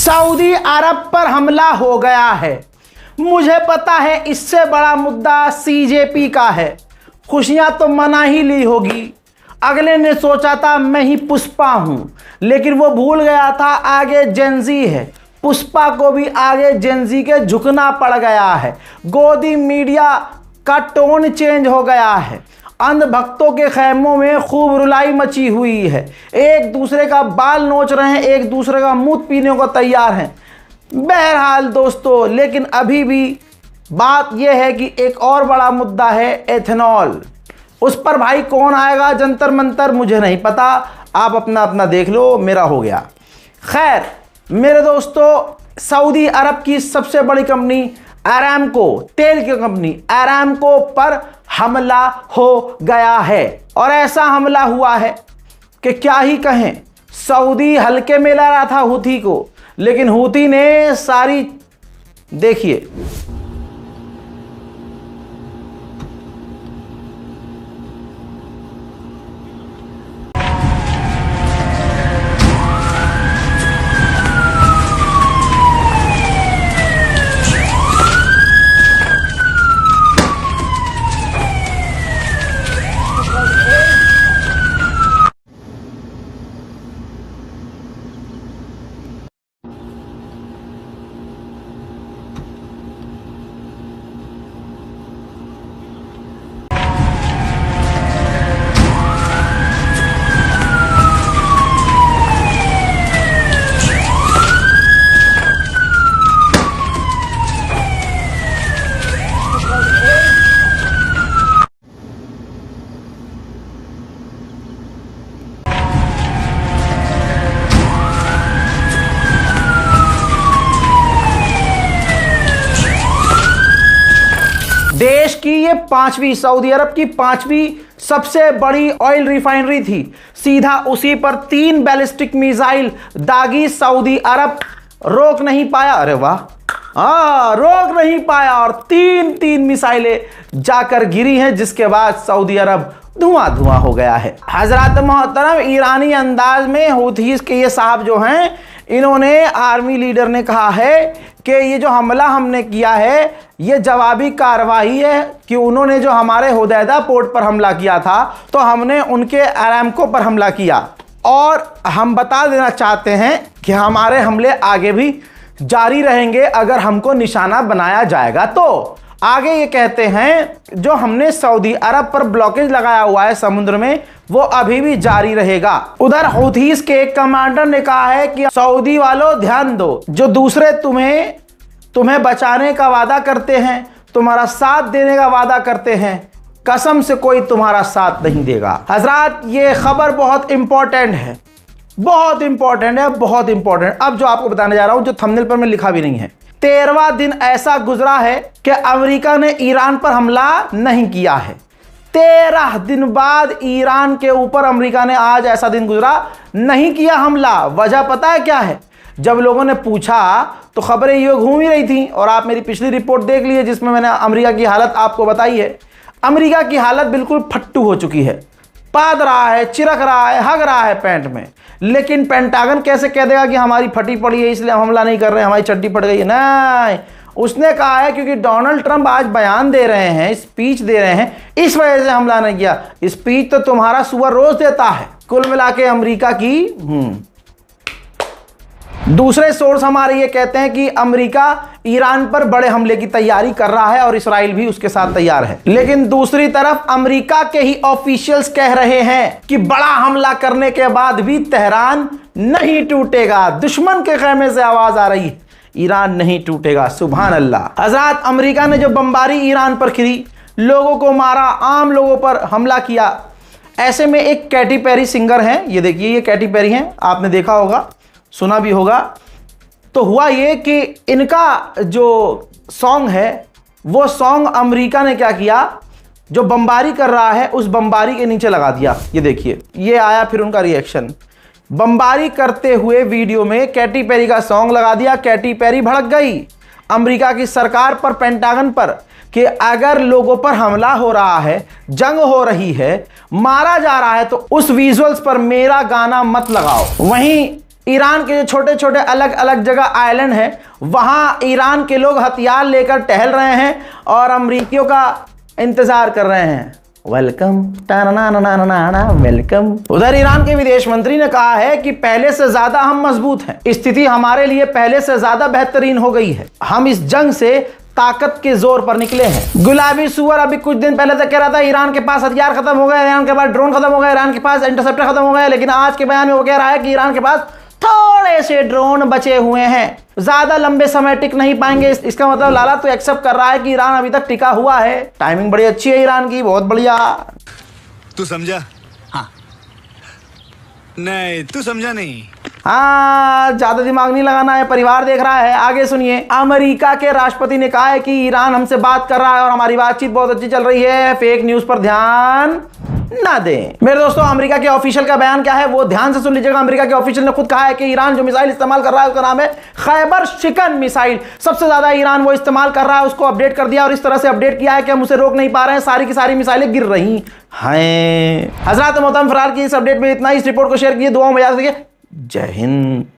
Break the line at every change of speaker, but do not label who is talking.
Saudi अरब पर हमला हो गया है। मुझे पता है इससे बड़ा मुद्दा सीजेपी का है। खुशियां तो मना ही ली होगी। अगले ने सोचा था मैं ही पुष्पा हूं, लेकिन वो भूल गया था आगे जेनजी है। पुष्पा को भी आगे जेनजी के झुकना पड़ गया है। गोदी मीडिया का टोन चेंज हो गया है। अंधभक्तों के खैमों में खूब रुलाई मची हुई है। एक दूसरे का बाल नोच रहे हैं, एक दूसरे का मुंह पीने को तैयार हैं। बहरहाल दोस्तों, लेकिन अभी भी बात यह है कि एक और बड़ा मुद्दा है एथेनॉल। उस पर भाई कौन आएगा जंतर मंतर मुझे नहीं पता। आप अपना अपना देख लो, मेरा हो गया। खैर मेरे दोस्तों, सऊदी अरब की सबसे बड़ी कंपनी अरामको, तेल की कंपनी अरामको पर हमला हो गया है। और ऐसा हमला हुआ है कि क्या ही कहें। सऊदी हल्के में ला रहा था हूथी को, लेकिन हूथी ने सारी, देखिए देश की ये पांचवी, सऊदी अरब की पांचवी सबसे बड़ी ऑयल रिफाइनरी थी। सीधा उसी पर 3 बैलिस्टिक मिसाइल दागी। सऊदी अरब रोक नहीं पाया। अरे वाह, रोक नहीं पाया और 3 मिसाइलें जाकर गिरी हैं, जिसके बाद सऊदी अरब धुआं धुआं हो गया है। हजरत मोहतरम, ईरानी अंदाज में हूथीस के ये साहब जो हैं, इन्होंने, आर्मी लीडर ने कहा है कि ये जो हमला हमने किया है ये जवाबी कार्रवाई है कि उन्होंने जो हमारे हुदैदा पोर्ट पर हमला किया था तो हमने उनके अरामको पर हमला किया। और हम बता देना चाहते हैं कि हमारे हमले आगे भी जारी रहेंगे अगर हमको निशाना बनाया जाएगा तो। आगे ये कहते हैं जो हमने सऊदी अरब पर ब्लॉकेज लगाया हुआ है समुद्र में, वो अभी भी जारी रहेगा। उधर हूथीस के एक कमांडर ने कहा है कि सऊदी वालों ध्यान दो, जो दूसरे तुम्हें बचाने का वादा करते हैं, तुम्हारा साथ देने का वादा करते हैं, कसम से कोई तुम्हारा साथ नहीं देगा। हजरात, ये खबर बहुत इंपॉर्टेंट है, बहुत इंपॉर्टेंट है, बहुत इंपॉर्टेंट। अब जो आपको बताने जा रहा हूं, जो थंबनेल पर मैं लिखा भी नहीं है, 13वां दिन ऐसा गुजरा है कि अमेरिका ने ईरान पर हमला नहीं किया है। 13 दिन बाद ईरान के ऊपर अमेरिका ने आज ऐसा दिन गुजरा नहीं किया हमला। वजह पता है क्या है? जब लोगों ने पूछा तो खबरें ये घूम ही रही थी, और आप मेरी पिछली रिपोर्ट देख लीजिए जिसमें मैंने अमेरिका की हालत आपको बताई है। अमेरिका की हालत बिल्कुल फट्टू हो चुकी है। पाद रहा है, चिरक रहा है, हग रहा है पैंट में। लेकिन पेंटागन कैसे कह देगा कि हमारी फटी पड़ी है इसलिए हम हमला नहीं कर रहे, हमारी चड्डी फट गई है? नहीं, उसने कहा है क्योंकि डोनाल्ड ट्रंप आज बयान दे रहे हैं, स्पीच दे रहे हैं, इस वजह से हमला नहीं किया। स्पीच तो तुम्हारा सुअर रोज देता है। कुल मिला के अमेरिका की दूसरे सोर्स हमारे ये कहते हैं कि अमेरिका ईरान पर बड़े हमले की तैयारी कर रहा है और इसराइल भी उसके साथ तैयार है। लेकिन दूसरी तरफ अमेरिका के ही ऑफिशियल्स कह रहे हैं कि बड़ा हमला करने के बाद भी तेहरान नहीं टूटेगा। दुश्मन के खेमे से आवाज आ रही है, ईरान नहीं टूटेगा। सुभान अल्लाह। हजरात, अमेरिका ने जो बमबारी ईरान पर करी, लोगों को मारा, आम लोगों पर हमला किया। ऐसे में एक कैटी पेरी सिंगर हैं, ये देखिए, ये कैटी पेरी हैं, आपने देखा होगा, सुना भी होगा। तो हुआ ये कि इनका जो सॉन्ग है, वो सॉन्ग अमेरिका ने क्या किया, जो बमबारी कर रहा है उस बमबारी के नीचे लगा दिया। ये देखिए, ये आया फिर उनका रिएक्शन। बमबारी करते हुए वीडियो में कैटी पेरी का सॉन्ग लगा दिया। कैटी पेरी भड़क गई अमेरिका की सरकार पर, पेंटागन पर, कि अगर लोगों पर हमला हो रहा है, जंग हो रही है, मारा जा रहा है, तो उस विजुअल्स पर मेरा गाना मत लगाओ। वहीं ईरान के जो छोटे छोटे अलग अलग जगह आइलैंड है, वहां ईरान के लोग हथियार लेकर टहल रहे हैं और अमरीकियों का इंतजार कर रहे हैं। Welcome welcome. उधर ईरान के विदेश मंत्री ने कहा है कि पहले से ज्यादा हम मजबूत हैं, स्थिति हमारे लिए पहले से ज्यादा बेहतरीन हो गई है, हम इस जंग से ताकत के जोर पर निकले हैं। गुलाबी सुअर अभी कुछ दिन पहले तक कह रहा था ईरान के पास हथियार खत्म हो गए, ईरान के पास ड्रोन खत्म हो गए, ईरान के पास इंटरसेप्टर खत्म हो गए, लेकिन आज के बयान में वो कह रहा है कि ईरान के पास थोड़े से ड्रोन बचे हुए हैं, ज्यादा लंबे समय टिक नहीं पाएंगे। इसका मतलब लाला तो एक्सेप्ट कर रहा है कि ईरान अभी तक टिका हुआ है। टाइमिंग बड़ी अच्छी है ईरान की, बहुत बढ़िया।
तू समझा? हाँ। नहीं, तू समझा नहीं।
हाँ, ज्यादा दिमाग नहीं लगाना है, परिवार देख रहा है। आगे सुनिए, अमेरिका के राष्ट्रपति ने कहा है कि ईरान हमसे बात कर रहा है और हमारी बातचीत बहुत अच्छी चल रही है, फेक न्यूज पर ध्यान ना दें। मेरे दोस्तों, अमेरिका के ऑफिशियल का बयान क्या है वो ध्यान से सुन लीजिएगा। अमेरिका के ऑफिशियल ने खुद कहा है कि ईरान जो मिसाइल इस्तेमाल कर रहा है उसका नाम है खैबर शिकन मिसाइल। सबसे ज्यादा ईरान वो इस्तेमाल कर रहा है, उसको अपडेट कर दिया और इस तरह से अपडेट किया है कि हम उसे रोक नहीं पा रहे हैं, सारी की सारी मिसाइलें गिर रही हैं। हजरत मोहतरम, फिलहाल की इस अपडेट में इतना ही। इस रिपोर्ट को शेयर कीजिए, दुआओं में याद रखिए। जय हिंद।